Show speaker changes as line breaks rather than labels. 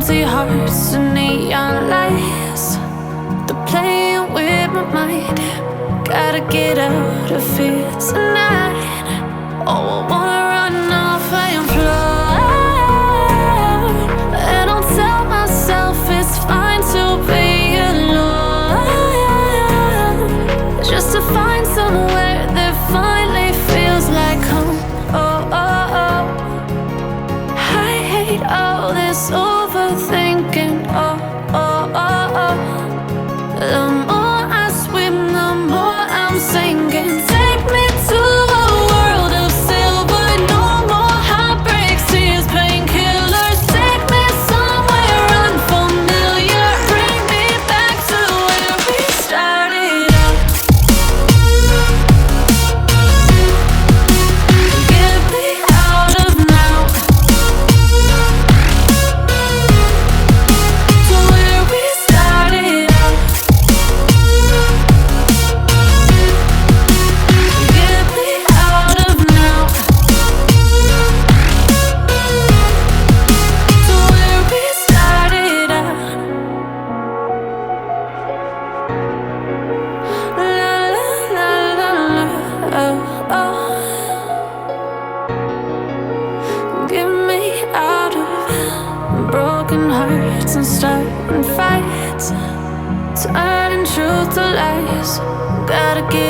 empty hearts and neon lights. They're playing with my mind. Gotta get out of here tonight. Oh, I wanna run off and fly. And I'll tell myself it's fine to be alone, just to find somewhere that finally feels like home. Oh, oh, oh. I hate all this overthinking. Oh, oh, oh, oh. The more I swim, the more I'm sinking. Take me to a world of silver. No more heartbreaks, tears, painkillers. Take me somewhere unfamiliar. Bring me back to where we started out. Get me out of now, to where we started out. Get me out of now, to where we started out. La la la la la, oh, oh. Get me out of broken hearts and starting fights, turning truth to lies. Gotta get